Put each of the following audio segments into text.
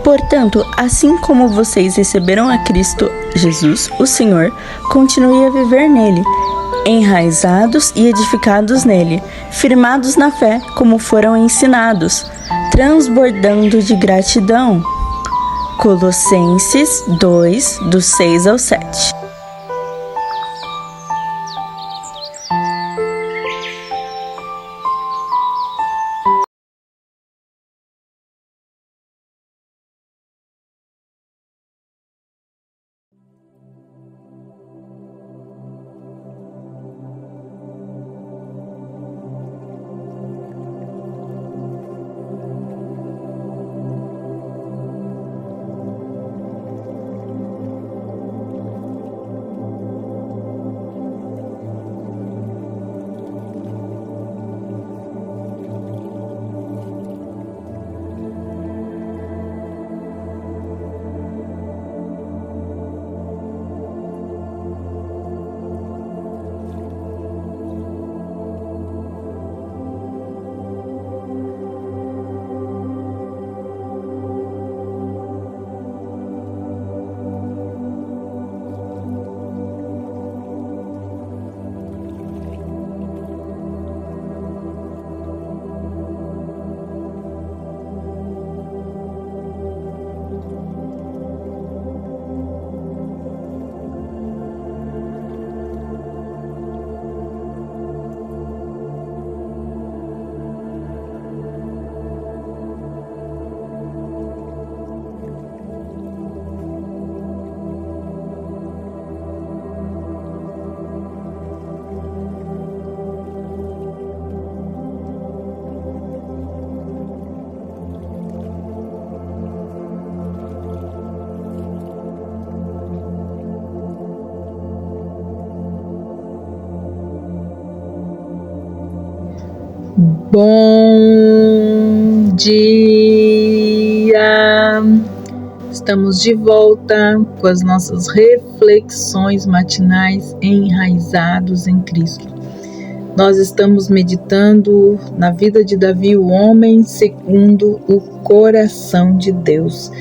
Portanto, assim como vocês receberam a Cristo Jesus, o Senhor, continue a viver nele, enraizados e edificados nele, firmados na fé, como foram ensinados, transbordando de gratidão. Colossenses 2, do 6 ao 7. Bom dia! Estamos de volta com as nossas reflexões matinais enraizados em Cristo. Nós estamos meditando na vida de Davi, o homem segundo o coração de Deus.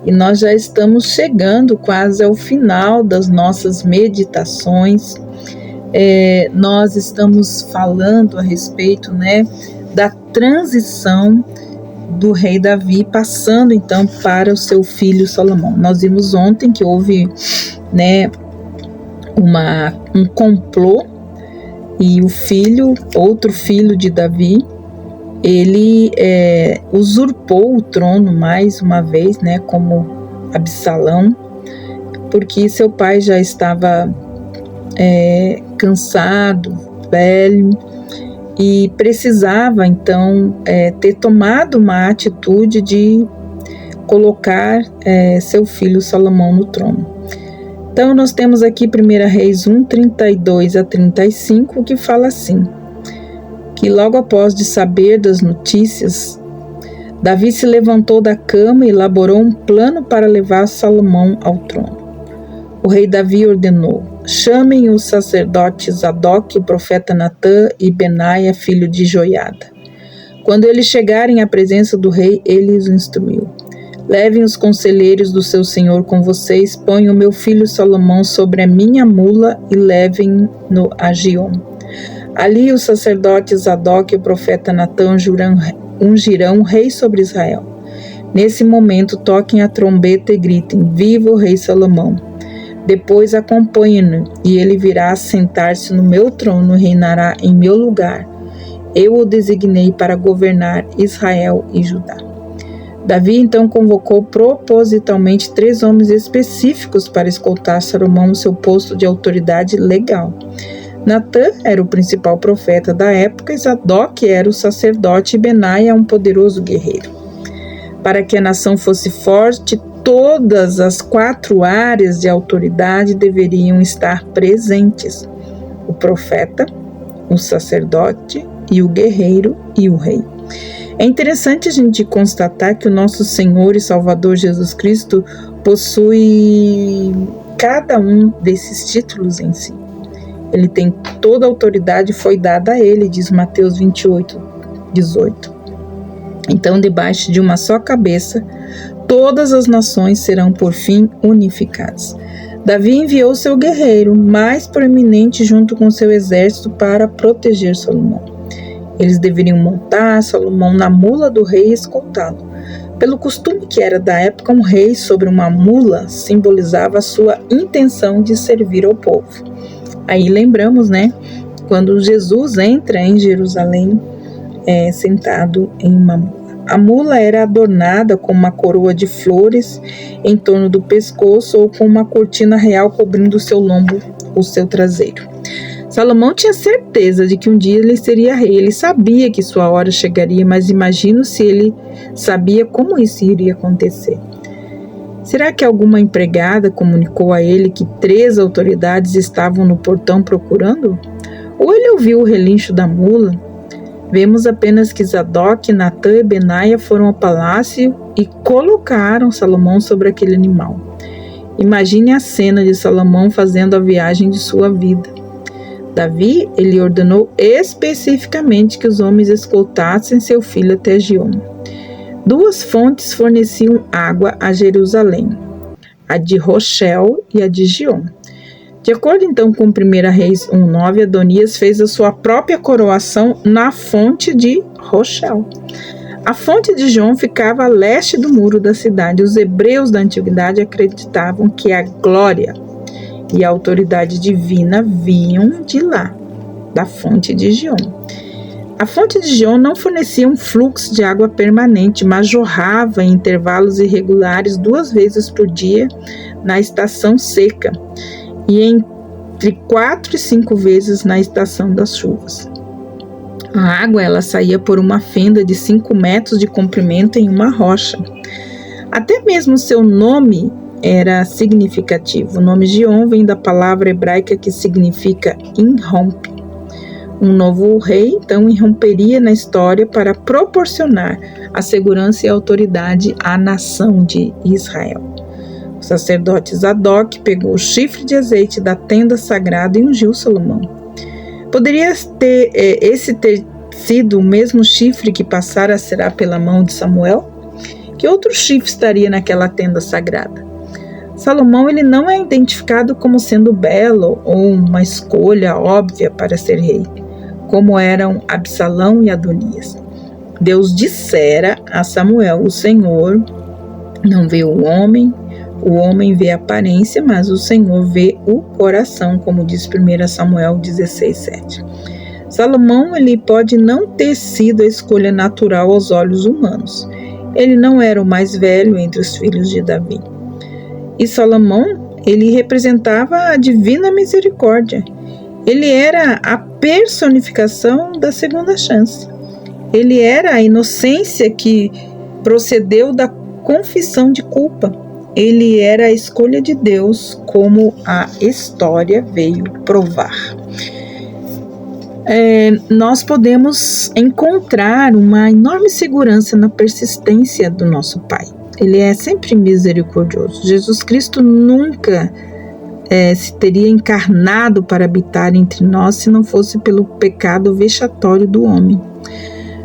E nós já estamos chegando quase ao final das nossas meditações. Nós estamos falando a respeito, da transição do rei Davi, passando então para o seu filho Salomão. Nós vimos ontem que houve, um complô, e outro filho de Davi, ele usurpou o trono mais uma vez, como Absalão, porque seu pai já estava cansado, velho, e precisava então ter tomado uma atitude de colocar seu filho Salomão no trono. Então nós temos aqui 1 Reis 1, 32 a 35, que fala assim, que logo após de saber das notícias, Davi se levantou da cama e elaborou um plano para levar Salomão ao trono. O rei Davi ordenou: chamem os sacerdotes Zadok, o profeta Natã, e Benaia, filho de Joiada. Quando eles chegarem à presença do rei, ele os instruiu: levem os conselheiros do seu senhor com vocês, ponham meu filho Salomão sobre a minha mula e levem-no a Giom. Ali os sacerdotes Zadok e o profeta Natã ungirão rei sobre Israel. Nesse momento toquem a trombeta e gritem: viva o rei Salomão! Depois acompanhe-no, e ele virá sentar-se no meu trono e reinará em meu lugar. Eu o designei para governar Israel e Judá. Davi então convocou propositalmente 3 homens específicos para escoltar Salomão no seu posto de autoridade legal. Natã era o principal profeta da época, e Zadok era o sacerdote, e Benaia um poderoso guerreiro. Para que a nação fosse forte, todas as 4 áreas de autoridade deveriam estar presentes: o profeta, o sacerdote, e o guerreiro e o rei. É interessante a gente constatar que o nosso Senhor e Salvador Jesus Cristo possui cada um desses títulos em si. Ele tem toda a autoridade, foi dada a ele, diz Mateus 28, 18. Então, debaixo de uma só cabeça, todas as nações serão por fim unificadas. Davi enviou seu guerreiro mais proeminente junto com seu exército para proteger Salomão. Eles deveriam montar Salomão na mula do rei e escoltá-lo. Pelo costume que era da época, um rei sobre uma mula simbolizava a sua intenção de servir ao povo. Aí lembramos, quando Jesus entra em Jerusalém, sentado em uma mula. A mula era adornada com uma coroa de flores em torno do pescoço ou com uma cortina real cobrindo o seu lombo, o seu traseiro. Salomão tinha certeza de que um dia ele seria rei. Ele sabia que sua hora chegaria, mas imagino se ele sabia como isso iria acontecer. Será que alguma empregada comunicou a ele que 3 autoridades estavam no portão procurando? Ou ele ouviu o relincho da mula? Vemos apenas que Zadok, Natã e Benaia foram ao palácio e colocaram Salomão sobre aquele animal. Imagine a cena de Salomão fazendo a viagem de sua vida. Davi, ele ordenou especificamente que os homens escoltassem seu filho até Giom. 2 fontes forneciam água a Jerusalém, a de Rochel e a de Giom. De acordo então com 1 Reis 1:9, Adonias fez a sua própria coroação na fonte de Rochel. A fonte de Giom ficava a leste do muro da cidade. Os hebreus da antiguidade acreditavam que a glória e a autoridade divina vinham de lá, da fonte de Giom. A fonte de Giom não fornecia um fluxo de água permanente, mas jorrava em intervalos irregulares 2 vezes por dia na estação seca e entre 4 e 5 vezes na estação das chuvas. A água ela saía por uma fenda de 5 metros de comprimento em uma rocha. Até mesmo seu nome era significativo. O nome Giom vem da palavra hebraica que significa irrompe. Um novo rei, então, irromperia na história para proporcionar a segurança e a autoridade à nação de Israel. O sacerdote Zadok pegou o chifre de azeite da tenda sagrada e ungiu Salomão. Poderia esse ter sido o mesmo chifre que passara a ser pela mão de Samuel? Que outro chifre estaria naquela tenda sagrada? Salomão ele não é identificado como sendo belo ou uma escolha óbvia para ser rei, como eram Absalão e Adonias. Deus dissera a Samuel: o Senhor não vê o homem vê a aparência, mas o Senhor vê o coração, como diz 1 Samuel 16:7. Salomão ele pode não ter sido a escolha natural aos olhos humanos. Ele não era o mais velho entre os filhos de Davi. E Salomão, ele representava a divina misericórdia. Ele era a personificação da segunda chance. Ele era a inocência que procedeu da confissão de culpa. Ele era a escolha de Deus, como a história veio provar. Nós podemos encontrar uma enorme segurança na persistência do nosso Pai. Ele é sempre misericordioso. Jesus Cristo nunca se teria encarnado para habitar entre nós se não fosse pelo pecado vexatório do homem.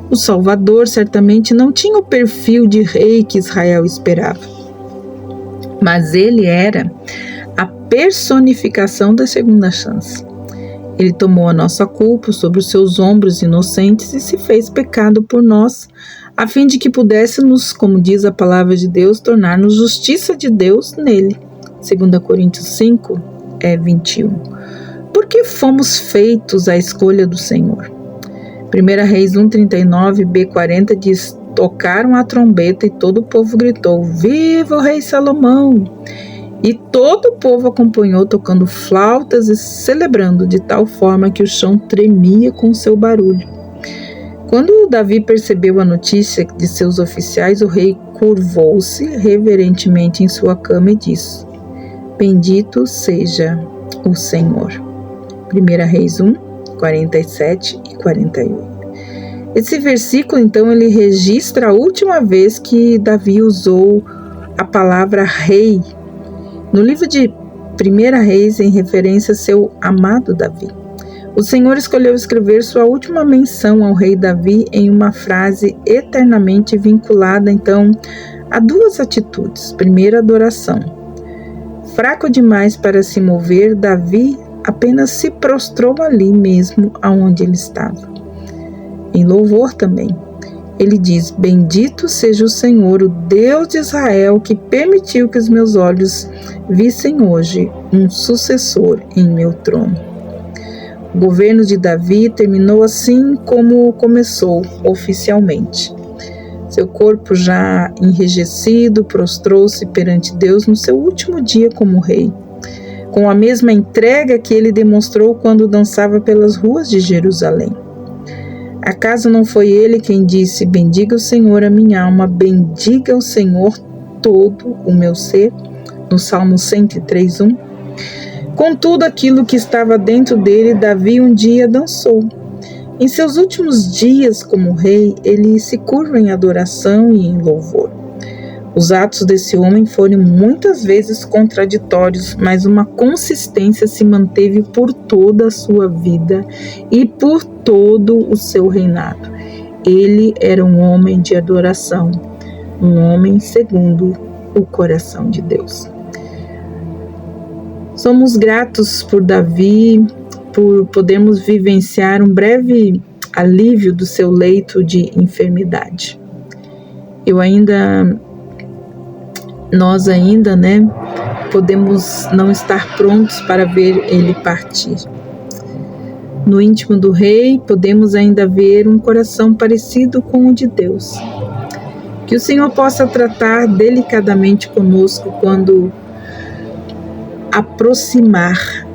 O Salvador certamente não tinha o perfil de rei que Israel esperava, mas ele era a personificação da segunda chance. Ele tomou a nossa culpa sobre os seus ombros inocentes e se fez pecado por nós, a fim de que pudéssemos, como diz a palavra de Deus, tornar-nos justiça de Deus nele. 2 Coríntios 5:21. Porque fomos feitos à escolha do Senhor. 1 Reis 1:39b-40 diz: tocaram a trombeta e todo o povo gritou: viva o rei Salomão! E todo o povo acompanhou tocando flautas e celebrando de tal forma que o chão tremia com seu barulho. Quando Davi percebeu a notícia de seus oficiais, o rei curvou-se reverentemente em sua cama e disse: bendito seja o Senhor. 1 Reis 1:47 e 48. Esse versículo, então, ele registra a última vez que Davi usou a palavra rei no livro de 1 Reis, em referência a seu amado Davi. O Senhor escolheu escrever sua última menção ao rei Davi em uma frase eternamente vinculada, então, há duas atitudes. Primeiro, adoração. Fraco demais para se mover, Davi apenas se prostrou ali mesmo aonde ele estava. Em louvor também, ele diz: bendito seja o Senhor, o Deus de Israel, que permitiu que os meus olhos vissem hoje um sucessor em meu trono. O governo de Davi terminou assim como começou, oficialmente. Seu corpo já enrijecido prostrou-se perante Deus no seu último dia como rei, com a mesma entrega que ele demonstrou quando dançava pelas ruas de Jerusalém. Acaso não foi ele quem disse: bendiga o Senhor a minha alma, bendiga o Senhor todo o meu ser, no Salmo 103:1? Com tudo aquilo que estava dentro dele, Davi um dia dançou. Em seus últimos dias como rei, ele se curva em adoração e em louvor. Os atos desse homem foram muitas vezes contraditórios, mas uma consistência se manteve por toda a sua vida e por todo o seu reinado. Ele era um homem de adoração, um homem segundo o coração de Deus. Somos gratos por Davi, por podermos vivenciar um breve alívio do seu leito de enfermidade. Nós ainda, podemos não estar prontos para ver ele partir. No íntimo do rei, podemos ainda ver um coração parecido com o de Deus. Que o Senhor possa tratar delicadamente conosco quando aproximar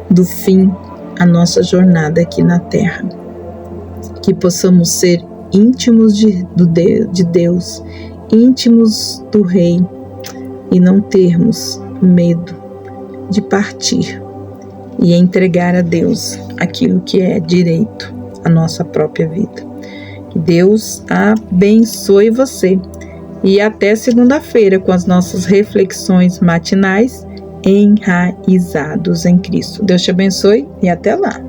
do fim a nossa jornada aqui na terra. Que possamos ser íntimos de Deus, íntimos do Rei, e não termos medo de partir e entregar a Deus aquilo que é direito à nossa própria vida. Que Deus abençoe você e até segunda-feira com as nossas reflexões matinais enraizados em Cristo. Deus te abençoe e até lá.